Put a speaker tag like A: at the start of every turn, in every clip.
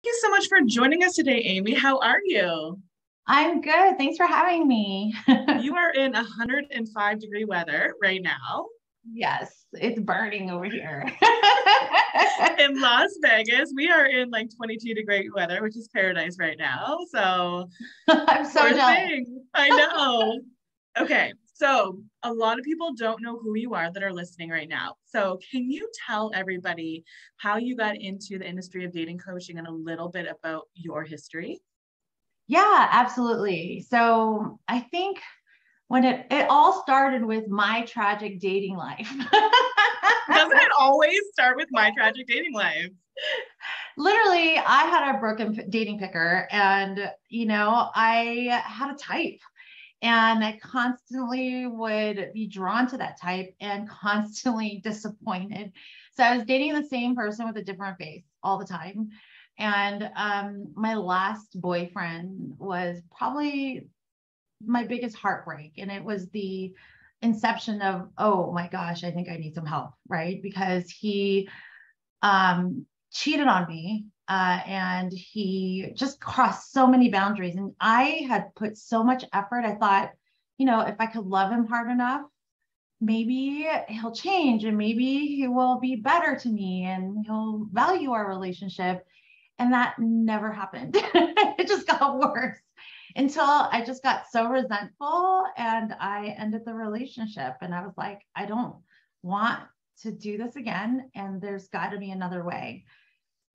A: Thank you so much for joining us today, Amy. How are you?
B: I'm good. Thanks for having me.
A: You are in 105-degree weather right now
B: Yes, it's burning over here.
A: in Las Vegas. We are in like 22-degree weather, which is paradise right now. So,
B: I'm so
A: poor
B: jealous.
A: thing. I know. Okay, so a lot of people don't know who you are that are listening right now. So, can you tell everybody how you got into the industry of dating coaching and a little bit about your history?
B: Yeah, absolutely. So I think when it all started with my tragic dating life.
A: Doesn't it always start with my tragic dating life?
B: Literally, I had a broken dating picker, and I had a type. And I constantly would be drawn to that type and constantly disappointed. So I was dating the same person with a different face all the time. And my last boyfriend was probably my biggest heartbreak. And it was the inception of, oh my gosh, I think I need some help, right? Because he cheated on me, and he just crossed so many boundaries. And I had put so much effort. I thought, if I could love him hard enough, maybe he'll change and maybe he will be better to me and he'll value our relationship. And that never happened. It just got worse until I just got so resentful and I ended the relationship. And I was like, I don't want to do this again. And there's got to be another way.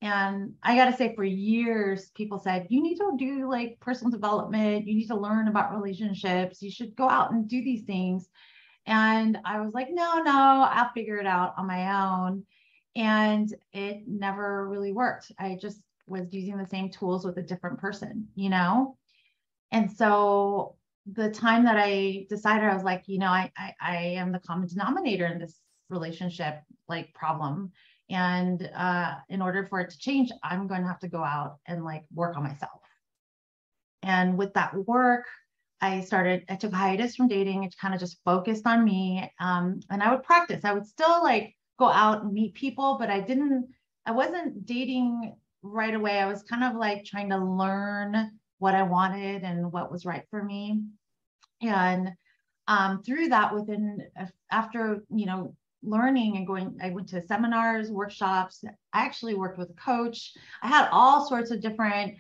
B: And I got to say, for years, people said, you need to do like personal development. You need to learn about relationships. You should go out and do these things. And I was like, no, I'll figure it out on my own. And it never really worked. I just was using the same tools with a different person. And so the time that I decided, I was like, I am the common denominator in this relationship like problem. And in order for it to change, I'm going to have to go out and like work on myself. And with that work, I took a hiatus from dating. It kind of just focused on me. And I would practice. I would still like go out and meet people, but I wasn't dating right away. I was kind of like trying to learn what I wanted and what was right for me. And through that, after, learning and going, I went to seminars, workshops. I actually worked with a coach. I had all sorts of different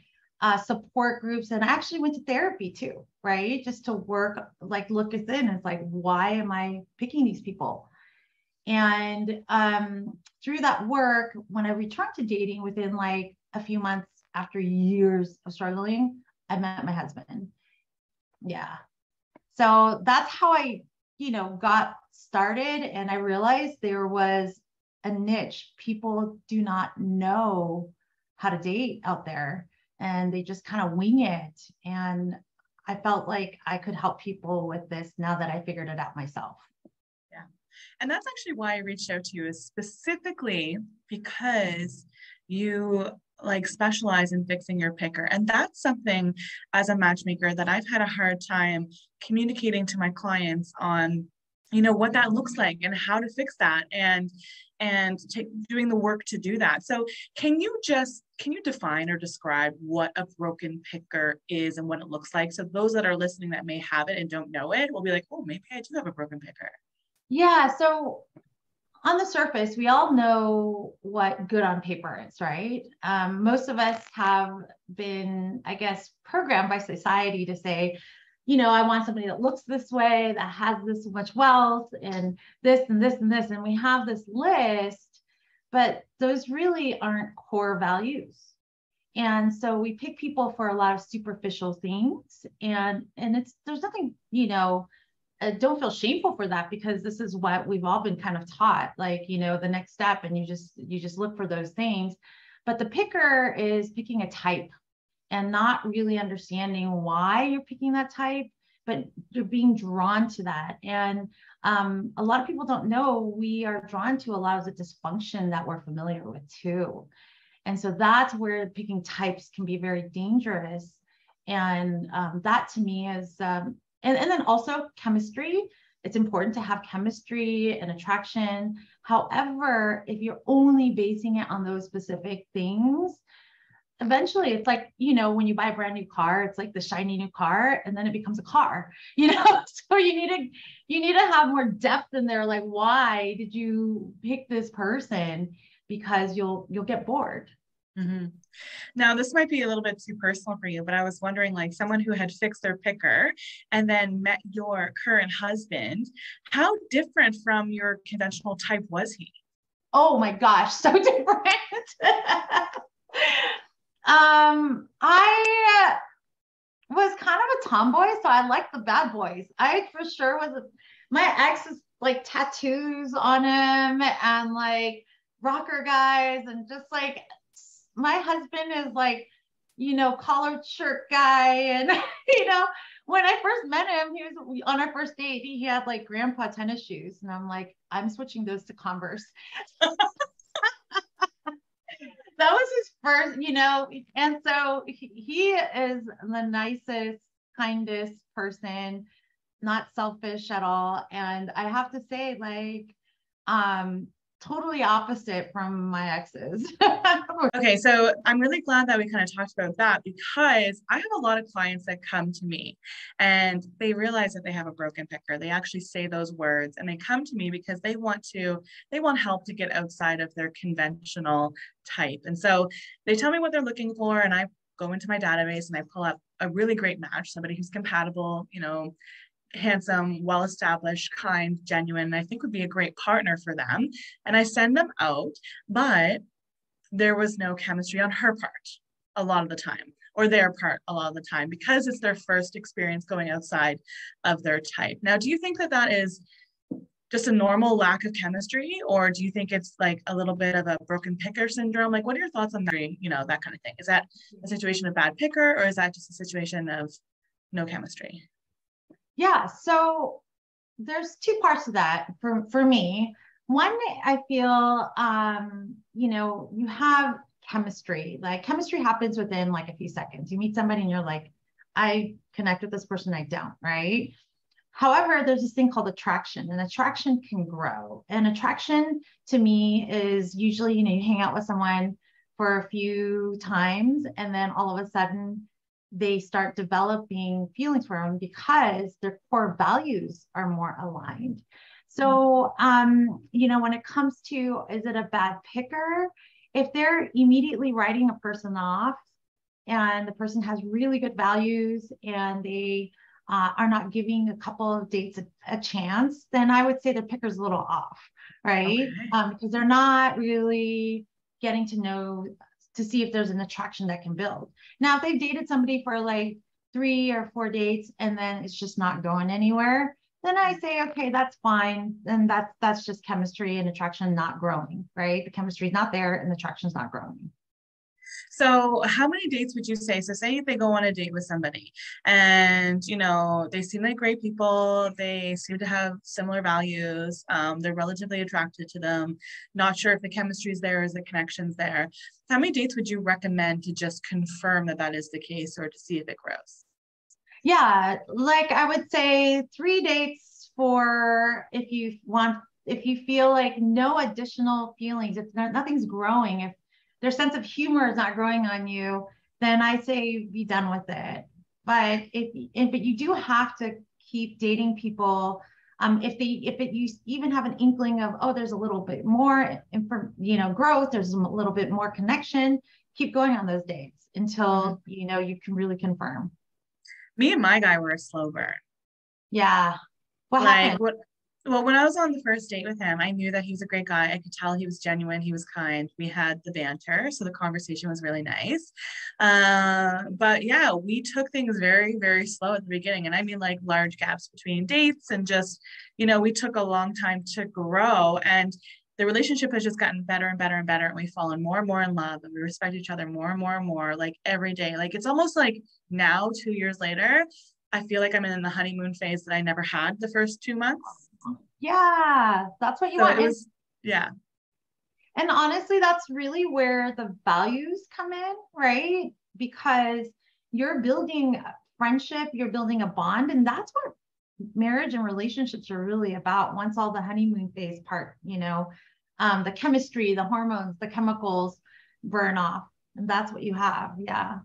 B: support groups, and I actually went to therapy too, right? Just to work, like look within. It's like, why am I picking these people? And through that work, when I returned to dating within like a few months after years of struggling, I met my husband. Yeah. So that's how I, got started. And I realized there was a niche. People do not know how to date out there and they just kind of wing it. And I felt like I could help people with this now that I figured it out myself.
A: Yeah. And that's actually why I reached out to you, is specifically because you like specialize in fixing your picker. And that's something as a matchmaker that I've had a hard time communicating to my clients on, what that looks like and how to fix that and doing the work to do that. So can you define or describe what a broken picker is and what it looks like? So those that are listening that may have it and don't know it will be like, oh, maybe I do have a broken picker.
B: Yeah. So on the surface, we all know what good on paper is, right? Most of us have been, I guess, programmed by society to say, I want somebody that looks this way, that has this much wealth, and this and this and this. And we have this list, but those really aren't core values. And so we pick people for a lot of superficial things. And there's nothing, don't feel shameful for that, because this is what we've all been kind of taught, like, the next step, and you just look for those things. But the picker is picking a type and not really understanding why you're picking that type, but you're being drawn to that. And a lot of people don't know we are drawn to a lot of the dysfunction that we're familiar with too. And so that's where picking types can be very dangerous. And that to me is, and then also chemistry. It's important to have chemistry and attraction. However, if you're only basing it on those specific things, eventually it's like, when you buy a brand new car, it's like the shiny new car, and then it becomes a car, so you need to have more depth in there. Like, why did you pick this person? Because you'll get bored.
A: Mm-hmm. Now, this might be a little bit too personal for you, but I was wondering, like, someone who had fixed their picker and then met your current husband, how different from your conventional type was he?
B: Oh my gosh, so different. I was kind of a tomboy, so I liked the bad boys. I for sure my ex is like tattoos on him and like rocker guys, and just like my husband is like, collared shirt guy. And, when I first met him, he was on our first date, he had like grandpa tennis shoes. And I'm like, I'm switching those to Converse. That was his first, and so he is the nicest, kindest person, not selfish at all. And I have to say, like, totally opposite from my exes.
A: Okay, so I'm really glad that we kind of talked about that, because I have a lot of clients that come to me and they realize that they have a broken picker. They actually say those words and they come to me because they want help to get outside of their conventional type. And so they tell me what they're looking for, and I go into my database and I pull up a really great match, somebody who's compatible, handsome, well-established, kind, genuine, and I think would be a great partner for them. And I send them out, but there was no chemistry on her part a lot of the time, or their part a lot of the time, because it's their first experience going outside of their type. Now, do you think that that is just a normal lack of chemistry, or do you think it's like a little bit of a broken picker syndrome? Like, what are your thoughts on that, that kind of thing? Is that a situation of bad picker, or is that just a situation of no chemistry?
B: Yeah, so there's two parts of that for me. One, I feel, you have chemistry. Like, chemistry happens within like a few seconds. You meet somebody and you're like, I connect with this person, I don't, right? However, there's this thing called attraction, and attraction can grow. And attraction to me is usually, you hang out with someone for a few times, and then all of a sudden they start developing feelings for them because their core values are more aligned. So, when it comes to, is it a bad picker? If they're immediately writing a person off and the person has really good values and they are not giving a couple of dates a chance, then I would say the picker's a little off, right? Okay. Because they're not really getting to know, to see if there's an attraction that can build. Now, if they've dated somebody for like 3 or 4 dates and then it's just not going anywhere, then I say, okay, that's fine. Then that's just chemistry and attraction not growing, right? The chemistry is not there and the attraction is not growing.
A: So how many dates would you say? So say they go on a date with somebody and, they seem like great people. They seem to have similar values. They're relatively attracted to them. Not sure if the chemistry is there, is the connection's there. How many dates would you recommend to just confirm that that is the case, or to see if it grows?
B: Yeah, like I would say 3 dates for if you feel like no additional feelings, if nothing's growing, if their sense of humor is not growing on you, then I say be done with it. But but you do have to keep dating people. You even have an inkling of, oh, there's a little bit more, growth, there's a little bit more connection, keep going on those dates until, you can really confirm.
A: Me and my guy were a slow burn.
B: Yeah. What happened?
A: Well, when I was on the first date with him, I knew that he was a great guy. I could tell he was genuine. He was kind. We had the banter. So the conversation was really nice. But yeah, we took things very, very slow at the beginning. And I mean, like, large gaps between dates, and just, we took a long time to grow. And the relationship has just gotten better and better and better. And we've fallen more and more in love, and we respect each other more and more and more, like, every day. Like, it's almost like now, 2 years later, I feel like I'm in the honeymoon phase that I never had the first 2 months.
B: Yeah, that's what you want.
A: Yeah.
B: And honestly, that's really where the values come in, right? Because you're building a friendship, you're building a bond, and that's what marriage and relationships are really about. Once all the honeymoon phase part, the chemistry, the hormones, the chemicals burn off, And that's what you have. Yeah.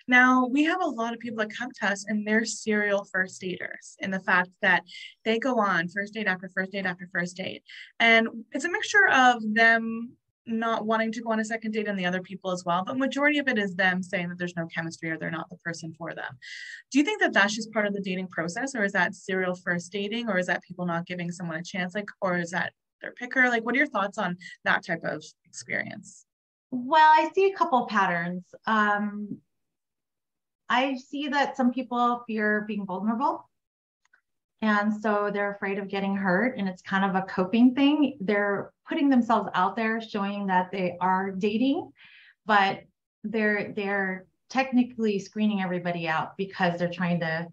A: Now, we have a lot of people that come to us and they're serial first daters in the fact that they go on first date after first date after first date. And it's a mixture of them not wanting to go on a second date and the other people as well. But majority of it is them saying that there's no chemistry or they're not the person for them. Do you think that that's just part of the dating process, or is that serial first dating, or is that people not giving someone a chance, like, or is that their picker? Like, what are your thoughts on that type of experience?
B: Well, I see a couple patterns. I see that some people fear being vulnerable. And so they're afraid of getting hurt. And it's kind of a coping thing. They're putting themselves out there, showing that they are dating, but they're technically screening everybody out because they're trying to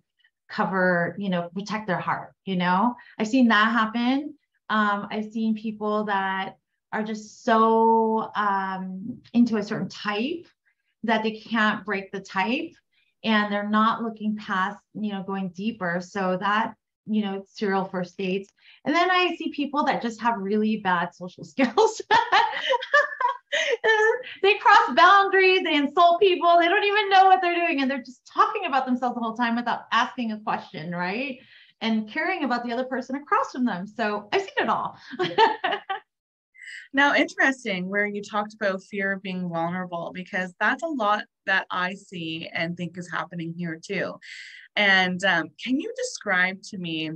B: cover, protect their heart. I've seen that happen. I've seen people that are just so into a certain type that they can't break the type, and they're not looking past, going deeper. So that, serial first dates. And then I see people that just have really bad social skills. They cross boundaries, they insult people, they don't even know what they're doing, and they're just talking about themselves the whole time without asking a question, right? And caring about the other person across from them. So I've seen it all.
A: Now, interesting where you talked about fear of being vulnerable, because that's a lot that I see and think is happening here too. And can you describe to me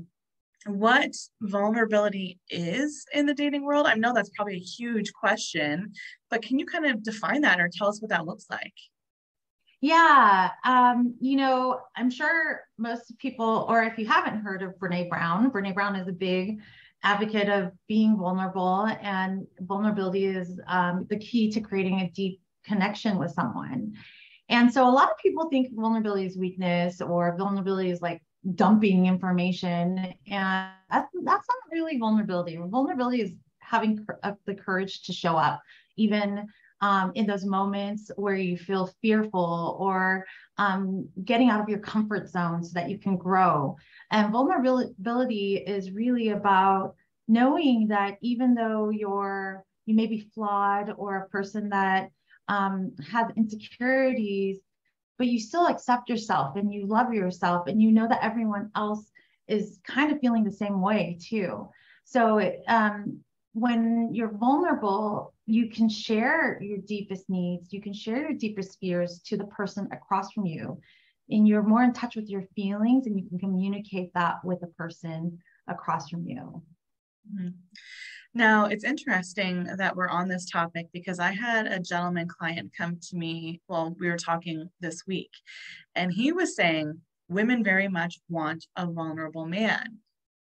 A: what vulnerability is in the dating world? I know that's probably a huge question, but can you kind of define that or tell us what that looks like?
B: Yeah. I'm sure most people, or if you haven't heard of Brene Brown is a big advocate of being vulnerable, and vulnerability is the key to creating a deep connection with someone. And so a lot of people think vulnerability is weakness, or vulnerability is like dumping information. And that's not really vulnerability. Vulnerability is having the courage to show up, even in those moments where you feel fearful, or getting out of your comfort zone so that you can grow. And vulnerability is really about knowing that even though you may be flawed, or a person that has insecurities, but you still accept yourself and you love yourself, and you know that everyone else is kind of feeling the same way too. So when you're vulnerable, you can share your deepest needs, you can share your deepest fears to the person across from you, and you're more in touch with your feelings, and you can communicate that with the person across from you.
A: Mm-hmm. Now, it's interesting that we're on this topic, because I had a gentleman client come to me, well, we were talking this week, and he was saying women very much want a vulnerable man,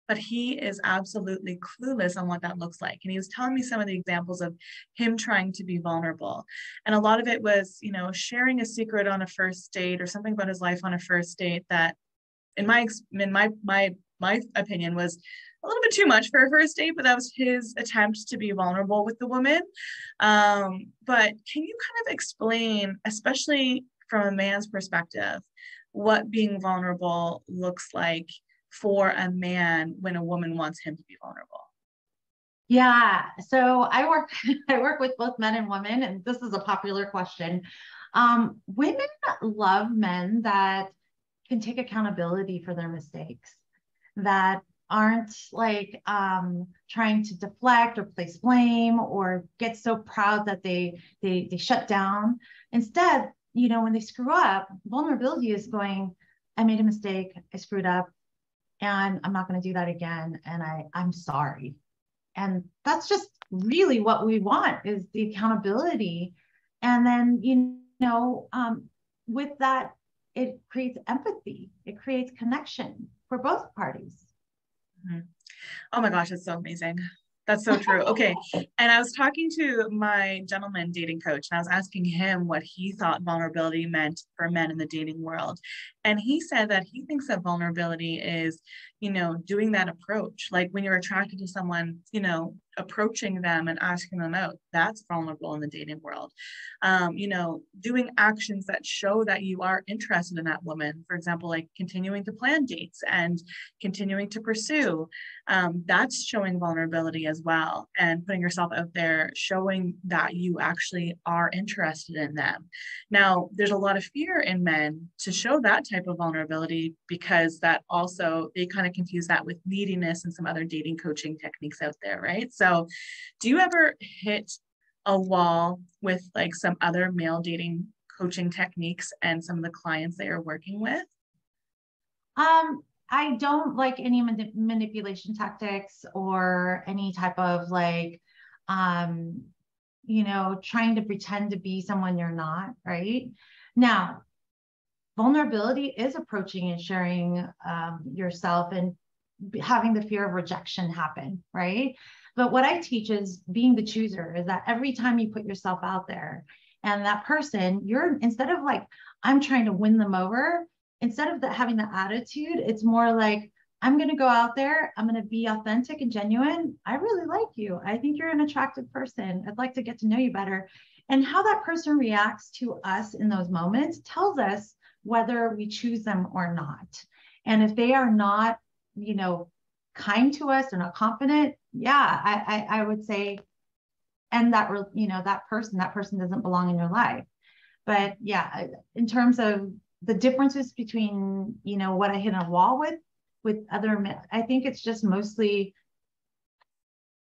A: but he is absolutely clueless on what that looks like. And he was telling me some of the examples of him trying to be vulnerable. And a lot of it was, sharing a secret on a first date, or something about his life on a first date that in my opinion was a little bit too much for a first date, but that was his attempt to be vulnerable with the woman. But can you kind of explain, especially from a man's perspective, what being vulnerable looks like for a man when a woman wants him to be vulnerable?
B: Yeah. So I work with both men and women, and this is a popular question. Women love men that can take accountability for their mistakes, that aren't like trying to deflect or place blame, or get so proud that they shut down. Instead, when they screw up, vulnerability is going, I made a mistake, I screwed up, and I'm not going to do that again, and I'm sorry. And that's just really what we want, is the accountability. And then with that, it creates empathy, it creates connection for both parties.
A: Mm-hmm. Oh my gosh, that's so amazing. That's so true. Okay. And I was talking to my gentleman dating coach, and I was asking him what he thought vulnerability meant for men in the dating world. And he said that he thinks that vulnerability is, doing that approach. Like when you're attracted to someone, approaching them and asking them out, that's vulnerable in the dating world. Doing actions that show that you are interested in that woman, for example, like continuing to plan dates and continuing to pursue, that's showing vulnerability as well, and putting yourself out there, showing that you actually are interested in them. Now, there's a lot of fear in men to show that type of vulnerability, because that also, they kind of confuse that with neediness and some other dating coaching techniques out there, right? So do you ever hit a wall with like some other male dating coaching techniques and some of the clients that you're working with?
B: I don't like any manipulation tactics or any type of like, trying to pretend to be someone you're not, right? Now, vulnerability is approaching and sharing yourself and having the fear of rejection happen, right? But what I teach is being the chooser, is that every time you put yourself out there and that person, you're, instead of like, I'm trying to win them over, instead of having the attitude, it's more like, I'm going to go out there, I'm going to be authentic and genuine. I really like you. I think you're an attractive person. I'd like to get to know you better. And how that person reacts to us in those moments tells us whether we choose them or not. And if they are not, kind to us, they're not confident, I would say, and that person doesn't belong in your life. But yeah, in terms of the differences between, what I hit a wall with other men, I think it's just mostly,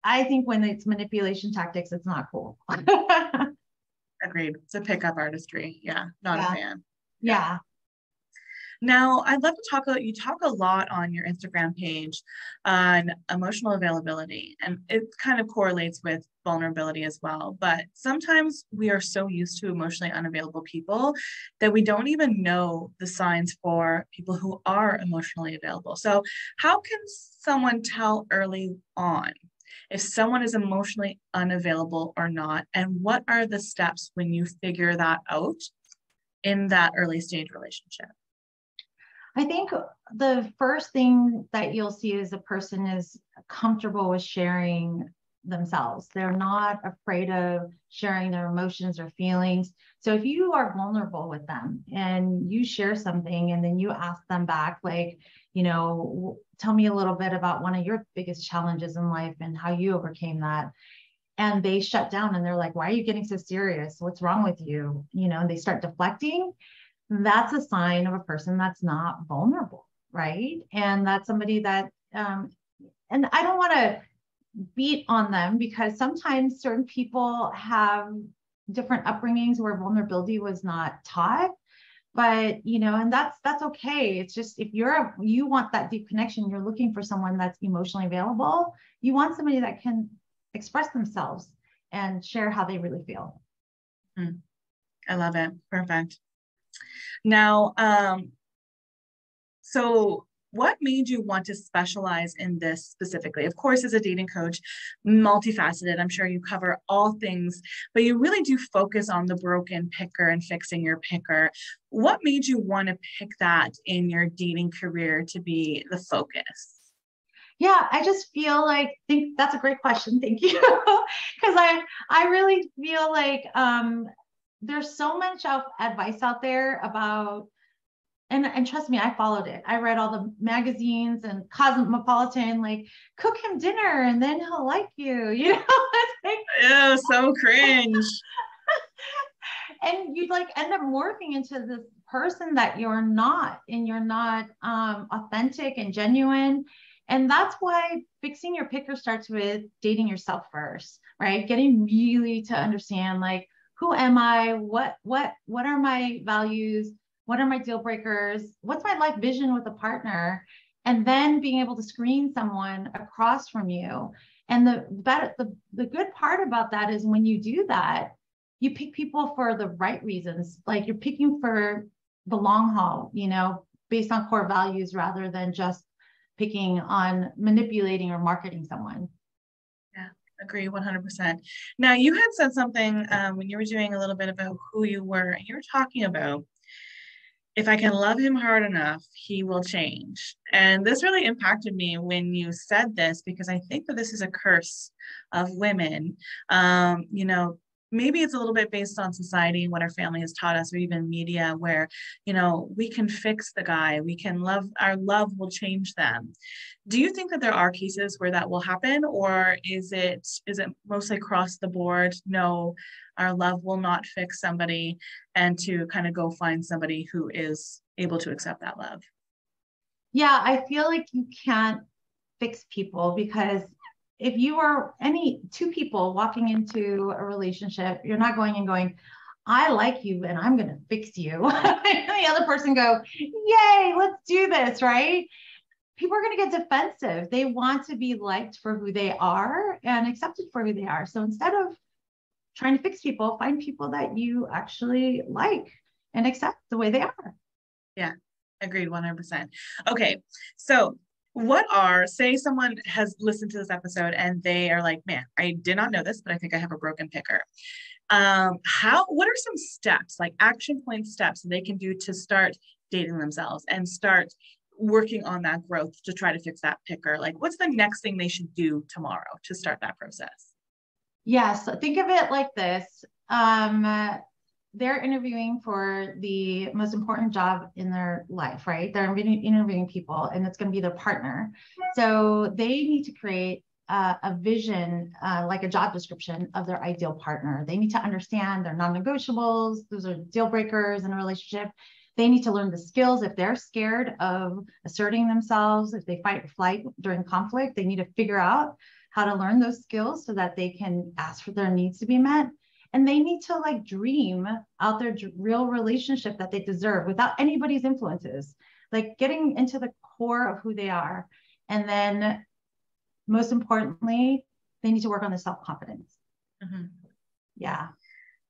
B: I think when it's manipulation tactics, it's not cool.
A: Agreed. It's a pickup artistry. Yeah, not a fan.
B: Yeah.
A: Now, I'd love to talk about, you talk a lot on your Instagram page on emotional availability, and it kind of correlates with vulnerability as well. But sometimes we are so used to emotionally unavailable people that we don't even know the signs for people who are emotionally available. So how can someone tell early on if someone is emotionally unavailable or not? And what are the steps when you figure that out in that early stage relationship?
B: I think the first thing that you'll see is a person is comfortable with sharing themselves. They're not afraid of sharing their emotions or feelings. So if you are vulnerable with them and you share something and then you ask them back, like, tell me a little bit about one of your biggest challenges in life and how you overcame that. And they shut down and they're like, why are you getting so serious? What's wrong with you? And they start deflecting. That's a sign of a person that's not vulnerable, right? And that's somebody that, and I don't want to beat on them, because sometimes certain people have different upbringings where vulnerability was not taught, but, and that's okay. It's just, if you want that deep connection, you're looking for someone that's emotionally available. You want somebody that can express themselves and share how they really feel.
A: I love it. Perfect. Now, so what made you want to specialize in this specifically? Of course, as a dating coach, multifaceted, I'm sure you cover all things, but you really do focus on the broken picker and fixing your picker. What made you want to pick that in your dating career to be the focus?
B: Yeah, I just feel think that's a great question. Thank you. Because I really feel like there's so much advice out there about, and trust me, I followed it. I read all the magazines and Cosmopolitan, like, cook him dinner and then he'll like you,
A: Ew, so cringe.
B: And you'd end up morphing into this person that you're not, and you're not authentic and genuine. And that's why fixing your picker starts with dating yourself first, right? Getting really to understand, who am I? What are my values? What are my deal breakers? What's my life vision with a partner? And then being able to screen someone across from you. And the good part about that is when you do that, you pick people for the right reasons. Like, you're picking for the long haul, based on core values, rather than just picking on manipulating or marketing someone.
A: Yeah, agree 100%. Now, you had said something when you were doing a little bit about who you were, and you were talking about if I can love him hard enough, he will change. And this really impacted me when you said this, because I think that this is a curse of women. You know, maybe it's a little bit based on society and what our family has taught us, or even media, where, you know, we can fix the guy, we can love, our love will change them. Do you think that there are cases where that will happen, or is it mostly across the board? No, our love will not fix somebody, and to kind of go find somebody who is able to accept that love.
B: Yeah, I feel like you can't fix people, because if you are any two people walking into a relationship, you're not going and going, I like you and I'm going to fix you. And the other person go, yay, let's do this, right? People are going to get defensive. They want to be liked for who they are and accepted for who they are. So instead of trying to fix people, find people that you actually like and accept the way they are.
A: Yeah, agreed 100%. Okay, so what are, say someone has listened to this episode and they are like, man, I did not know this, but I think I have a broken picker. What are some steps, like action point steps they can do to start dating themselves and start working on that growth to try to fix that picker? Like, what's the next thing they should do tomorrow to start that process?
B: Yes, think of it like this. They're interviewing for the most important job in their life, right? They're interviewing people, and it's going to be their partner. So they need to create a vision, like a job description of their ideal partner. They need to understand their non-negotiables. Those are deal breakers in a relationship. They need to learn the skills. If they're scared of asserting themselves, if they fight or flight during conflict, they need to figure out how to learn those skills so that they can ask for their needs to be met. And they need to like dream out their real relationship that they deserve without anybody's influences, like getting into the core of who they are. And then most importantly, they need to work on their self-confidence.
A: Mm-hmm.
B: Yeah.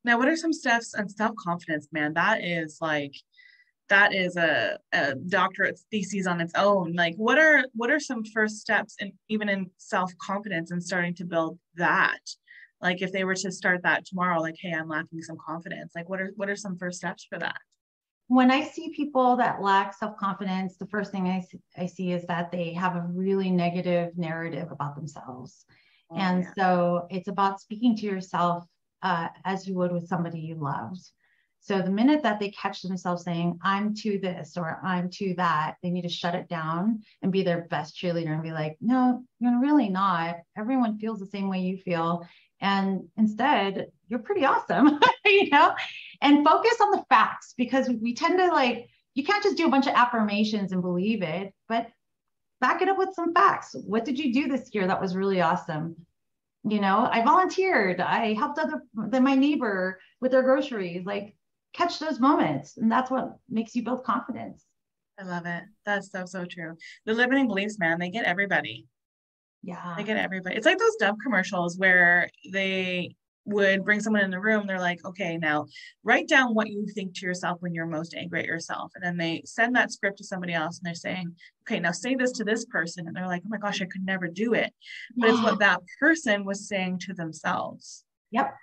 A: Now, what are some steps on self-confidence, man? That is a doctorate thesis on its own. Like, what are some first steps in even in self-confidence and starting to build that? Like, if they were to start that tomorrow, like, hey, I'm lacking some confidence. Like, what are some first steps for that?
B: When I see people that lack self-confidence, the first thing I see is that they have a really negative narrative about themselves.
A: Oh,
B: and
A: yeah.
B: So it's about speaking to yourself as you would with somebody you loved. So the minute that they catch themselves saying, I'm to this or I'm to that, they need to shut it down and be their best cheerleader and be like, no, you're really not. Everyone feels the same way you feel. And instead, you're pretty awesome, you know, and focus on the facts, because we tend to like, you can't just do a bunch of affirmations and believe it, but back it up with some facts. What did you do this year that was really awesome? You know, I volunteered, I helped my neighbor with their groceries. Like, catch those moments, and that's what makes you build confidence.
A: I love it. That's so true. The limiting beliefs, man, they get everybody.
B: Yeah.
A: They get everybody. It's like those Dove commercials where they would bring someone in the room. They're like, okay, now write down what you think to yourself when you're most angry at yourself. And then they send that script to somebody else and they're saying, okay, now say this to this person. And they're like, oh my gosh, I could never do it. But it's what that person was saying to themselves.
B: Yep.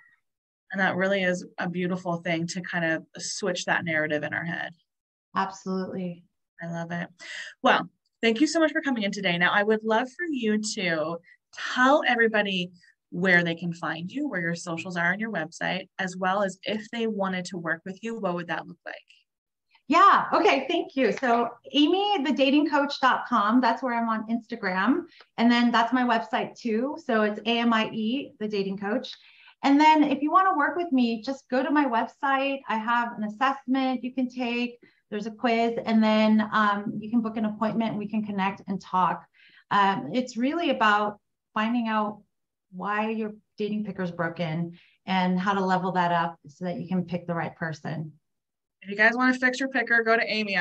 A: And that really is a beautiful thing to kind of switch that narrative in our head.
B: Absolutely.
A: I love it. Well, thank you so much for coming in today. Now, I would love for you to tell everybody where they can find you, where your socials are on your website, as well as if they wanted to work with you, what would that look like?
B: Yeah. Okay. Thank you. So amythedatingcoach.com, that's where I'm on Instagram. And then that's my website too. So it's AMIE, the dating coach. And then if you want to work with me, just go to my website. I have an assessment you can take. There's a quiz, and then you can book an appointment. We can connect and talk. It's really about finding out why your dating picker is broken and how to level that up so that you can pick the right person.
A: If you guys want to fix your picker, go to Amy.